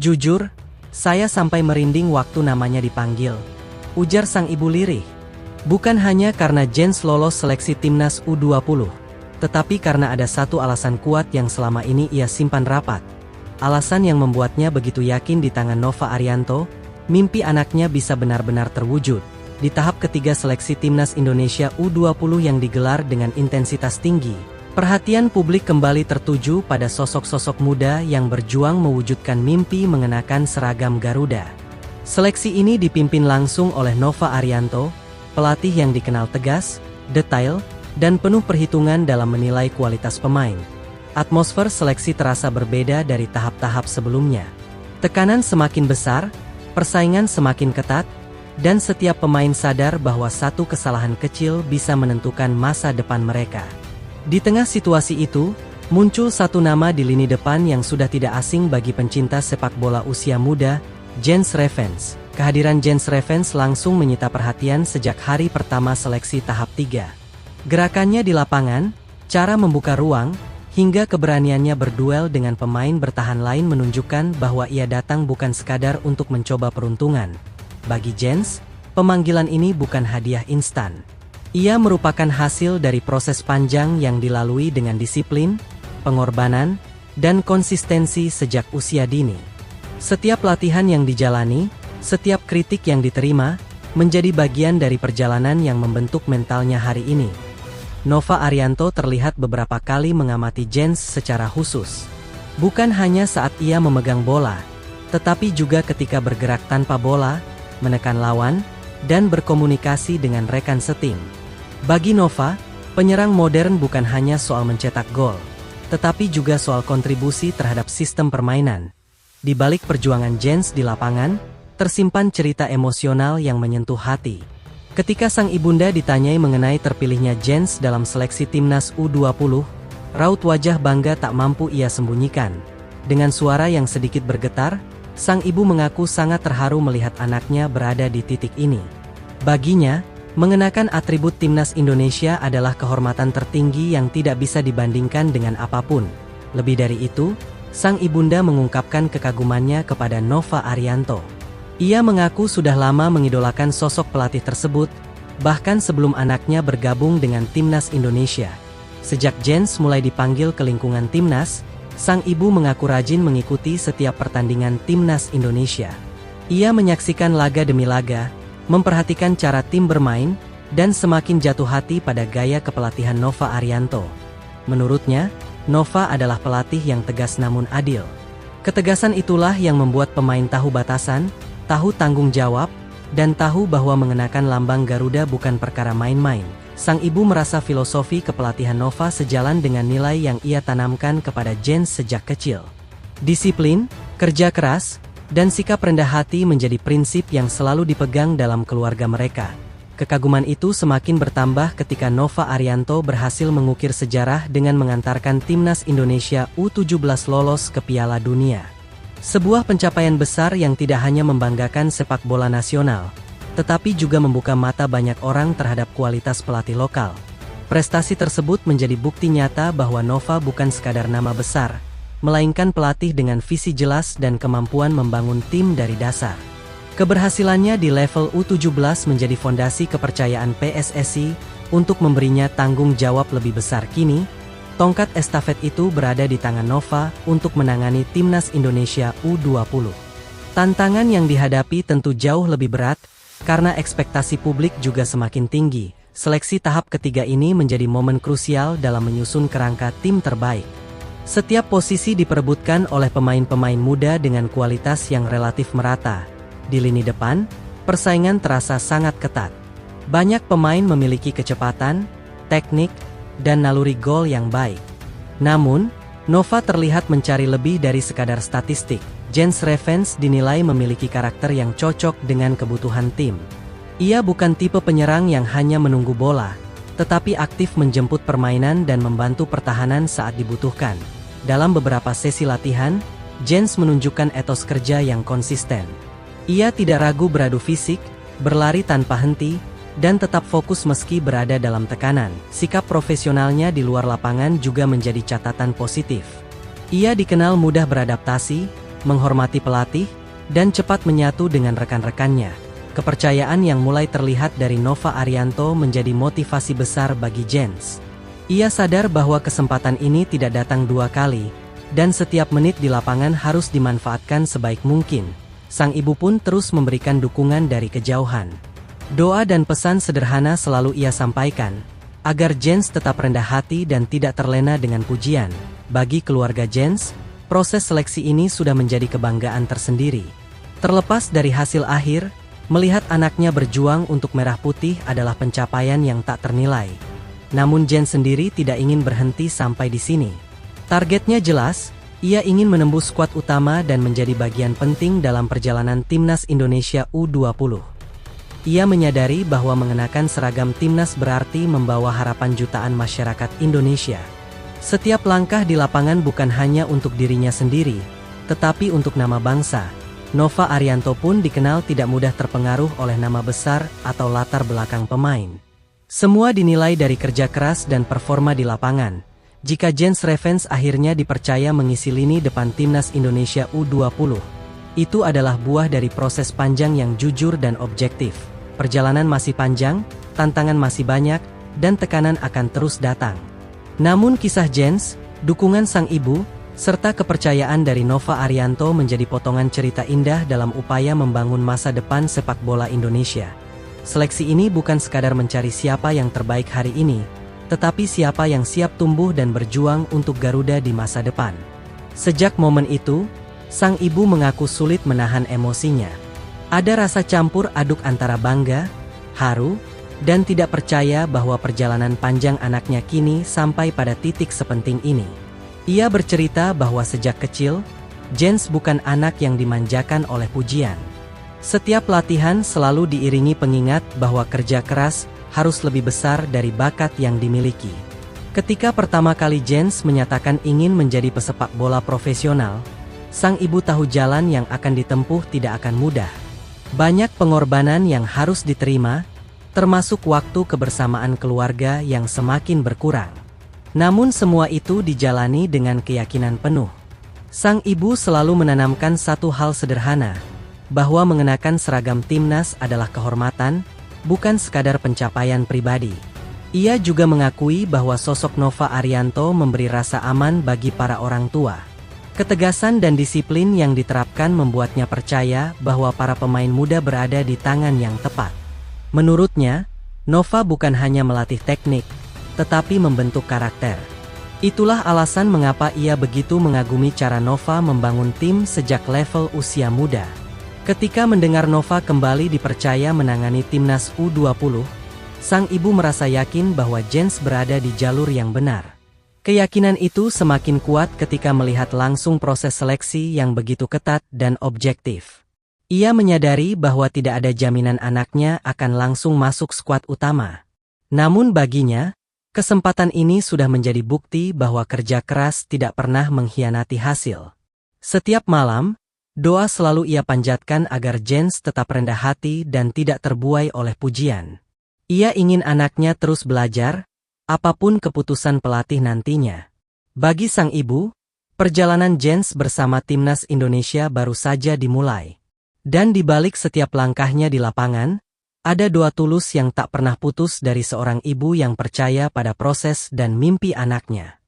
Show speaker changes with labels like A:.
A: Jujur, saya sampai merinding waktu namanya dipanggil, ujar sang ibu lirih. Bukan hanya karena Jens lolos seleksi timnas U20, tetapi karena ada satu alasan kuat yang selama ini ia simpan rapat. Alasan yang membuatnya begitu yakin di tangan Nova Arianto, mimpi anaknya bisa benar-benar terwujud. Di tahap ketiga seleksi timnas Indonesia U20 yang digelar dengan intensitas tinggi, perhatian publik kembali tertuju pada sosok-sosok muda yang berjuang mewujudkan mimpi mengenakan seragam Garuda. Seleksi ini dipimpin langsung oleh Nova Arianto, pelatih yang dikenal tegas, detail, dan penuh perhitungan dalam menilai kualitas pemain. Atmosfer seleksi terasa berbeda dari tahap-tahap sebelumnya. Tekanan semakin besar, persaingan semakin ketat, dan setiap pemain sadar bahwa satu kesalahan kecil bisa menentukan masa depan mereka. Di tengah situasi itu, muncul satu nama di lini depan yang sudah tidak asing bagi pencinta sepak bola usia muda, Jens Revens. Kehadiran Jens Revens langsung menyita perhatian sejak hari pertama seleksi tahap 3. Gerakannya di lapangan, cara membuka ruang, hingga keberaniannya berduel dengan pemain bertahan lain menunjukkan bahwa ia datang bukan sekadar untuk mencoba peruntungan. Bagi Jens, pemanggilan ini bukan hadiah instan. Ia merupakan hasil dari proses panjang yang dilalui dengan disiplin, pengorbanan, dan konsistensi sejak usia dini. Setiap latihan yang dijalani, setiap kritik yang diterima, menjadi bagian dari perjalanan yang membentuk mentalnya hari ini. Nova Arianto terlihat beberapa kali mengamati Jens secara khusus. Bukan hanya saat ia memegang bola, tetapi juga ketika bergerak tanpa bola, menekan lawan, dan berkomunikasi dengan rekan setim. Bagi Nova, penyerang modern bukan hanya soal mencetak gol, tetapi juga soal kontribusi terhadap sistem permainan. Di balik perjuangan Jens di lapangan, tersimpan cerita emosional yang menyentuh hati. Ketika sang ibunda ditanyai mengenai terpilihnya Jens dalam seleksi timnas U20, raut wajah bangga tak mampu ia sembunyikan. Dengan suara yang sedikit bergetar, sang ibu mengaku sangat terharu melihat anaknya berada di titik ini. Baginya, mengenakan atribut timnas Indonesia adalah kehormatan tertinggi yang tidak bisa dibandingkan dengan apapun. Lebih dari itu, sang ibunda mengungkapkan kekagumannya kepada Nova Arianto. Ia mengaku sudah lama mengidolakan sosok pelatih tersebut, bahkan sebelum anaknya bergabung dengan timnas Indonesia. Sejak Jens mulai dipanggil ke lingkungan timnas, sang ibu mengaku rajin mengikuti setiap pertandingan timnas Indonesia. Ia menyaksikan laga demi laga, memperhatikan cara tim bermain, dan semakin jatuh hati pada gaya kepelatihan Nova Arianto. Menurutnya, Nova adalah pelatih yang tegas namun adil. Ketegasan itulah yang membuat pemain tahu batasan, tahu tanggung jawab, dan tahu bahwa mengenakan lambang Garuda bukan perkara main-main. Sang ibu merasa filosofi kepelatihan Nova sejalan dengan nilai yang ia tanamkan kepada Jens sejak kecil. Disiplin, kerja keras, dan sikap rendah hati menjadi prinsip yang selalu dipegang dalam keluarga mereka. Kekaguman itu semakin bertambah ketika Nova Arianto berhasil mengukir sejarah dengan mengantarkan timnas Indonesia U17 lolos ke Piala Dunia. Sebuah pencapaian besar yang tidak hanya membanggakan sepak bola nasional, tetapi juga membuka mata banyak orang terhadap kualitas pelatih lokal. Prestasi tersebut menjadi bukti nyata bahwa Nova bukan sekadar nama besar, melainkan pelatih dengan visi jelas dan kemampuan membangun tim dari dasar. Keberhasilannya di level U17 menjadi fondasi kepercayaan PSSI untuk memberinya tanggung jawab lebih besar. Kini, tongkat estafet itu berada di tangan Nova untuk menangani timnas Indonesia U20. Tantangan yang dihadapi tentu jauh lebih berat, karena ekspektasi publik juga semakin tinggi. Seleksi tahap ketiga ini menjadi momen krusial dalam menyusun kerangka tim terbaik. Setiap posisi diperebutkan oleh pemain-pemain muda dengan kualitas yang relatif merata. Di lini depan, persaingan terasa sangat ketat. Banyak pemain memiliki kecepatan, teknik, dan naluri gol yang baik. Namun, Nova terlihat mencari lebih dari sekadar statistik. Jens Revens dinilai memiliki karakter yang cocok dengan kebutuhan tim. Ia bukan tipe penyerang yang hanya menunggu bola, tetapi aktif menjemput permainan dan membantu pertahanan saat dibutuhkan. Dalam beberapa sesi latihan, Jens menunjukkan etos kerja yang konsisten. Ia tidak ragu beradu fisik, berlari tanpa henti, dan tetap fokus meski berada dalam tekanan. Sikap profesionalnya di luar lapangan juga menjadi catatan positif. Ia dikenal mudah beradaptasi, menghormati pelatih, dan cepat menyatu dengan rekan-rekannya. Kepercayaan yang mulai terlihat dari Nova Arianto menjadi motivasi besar bagi Jens. Ia sadar bahwa kesempatan ini tidak datang dua kali, dan setiap menit di lapangan harus dimanfaatkan sebaik mungkin. Sang ibu pun terus memberikan dukungan dari kejauhan. Doa dan pesan sederhana selalu ia sampaikan, agar Jens tetap rendah hati dan tidak terlena dengan pujian. Bagi keluarga Jens, proses seleksi ini sudah menjadi kebanggaan tersendiri. Terlepas dari hasil akhir, melihat anaknya berjuang untuk merah putih adalah pencapaian yang tak ternilai. Namun Jens sendiri tidak ingin berhenti sampai di sini. Targetnya jelas, ia ingin menembus skuad utama dan menjadi bagian penting dalam perjalanan Timnas Indonesia U20. Ia menyadari bahwa mengenakan seragam Timnas berarti membawa harapan jutaan masyarakat Indonesia. Setiap langkah di lapangan bukan hanya untuk dirinya sendiri, tetapi untuk nama bangsa. Nova Arianto pun dikenal tidak mudah terpengaruh oleh nama besar atau latar belakang pemain. Semua dinilai dari kerja keras dan performa di lapangan. Jika Jens Revens akhirnya dipercaya mengisi lini depan Timnas Indonesia U20, itu adalah buah dari proses panjang yang jujur dan objektif. Perjalanan masih panjang, tantangan masih banyak, dan tekanan akan terus datang. Namun kisah Jens, dukungan sang ibu, serta kepercayaan dari Nova Arianto menjadi potongan cerita indah dalam upaya membangun masa depan sepak bola Indonesia. Seleksi ini bukan sekadar mencari siapa yang terbaik hari ini, tetapi siapa yang siap tumbuh dan berjuang untuk Garuda di masa depan. Sejak momen itu, sang ibu mengaku sulit menahan emosinya. Ada rasa campur aduk antara bangga, haru, dan tidak percaya bahwa perjalanan panjang anaknya kini sampai pada titik sepenting ini. Ia bercerita bahwa sejak kecil, Jens bukan anak yang dimanjakan oleh pujian. Setiap latihan selalu diiringi pengingat bahwa kerja keras harus lebih besar dari bakat yang dimiliki. Ketika pertama kali Jens menyatakan ingin menjadi pesepak bola profesional, sang ibu tahu jalan yang akan ditempuh tidak akan mudah. Banyak pengorbanan yang harus diterima, termasuk waktu kebersamaan keluarga yang semakin berkurang. Namun semua itu dijalani dengan keyakinan penuh. Sang ibu selalu menanamkan satu hal sederhana, bahwa mengenakan seragam Timnas adalah kehormatan, bukan sekadar pencapaian pribadi. Ia juga mengakui bahwa sosok Nova Arianto memberi rasa aman bagi para orang tua. Ketegasan dan disiplin yang diterapkan membuatnya percaya bahwa para pemain muda berada di tangan yang tepat. Menurutnya, Nova bukan hanya melatih teknik, tetapi membentuk karakter. Itulah alasan mengapa ia begitu mengagumi cara Nova membangun tim sejak level usia muda. Ketika mendengar Nova kembali dipercaya menangani Timnas U20, sang ibu merasa yakin bahwa Jens berada di jalur yang benar. Keyakinan itu semakin kuat ketika melihat langsung proses seleksi yang begitu ketat dan objektif. Ia menyadari bahwa tidak ada jaminan anaknya akan langsung masuk skuad utama. Namun baginya, kesempatan ini sudah menjadi bukti bahwa kerja keras tidak pernah mengkhianati hasil. Setiap malam, doa selalu ia panjatkan agar Jens tetap rendah hati dan tidak terbuai oleh pujian. Ia ingin anaknya terus belajar, apapun keputusan pelatih nantinya. Bagi sang ibu, perjalanan Jens bersama Timnas Indonesia baru saja dimulai. Dan di balik setiap langkahnya di lapangan, ada doa tulus yang tak pernah putus dari seorang ibu yang percaya pada proses dan mimpi anaknya.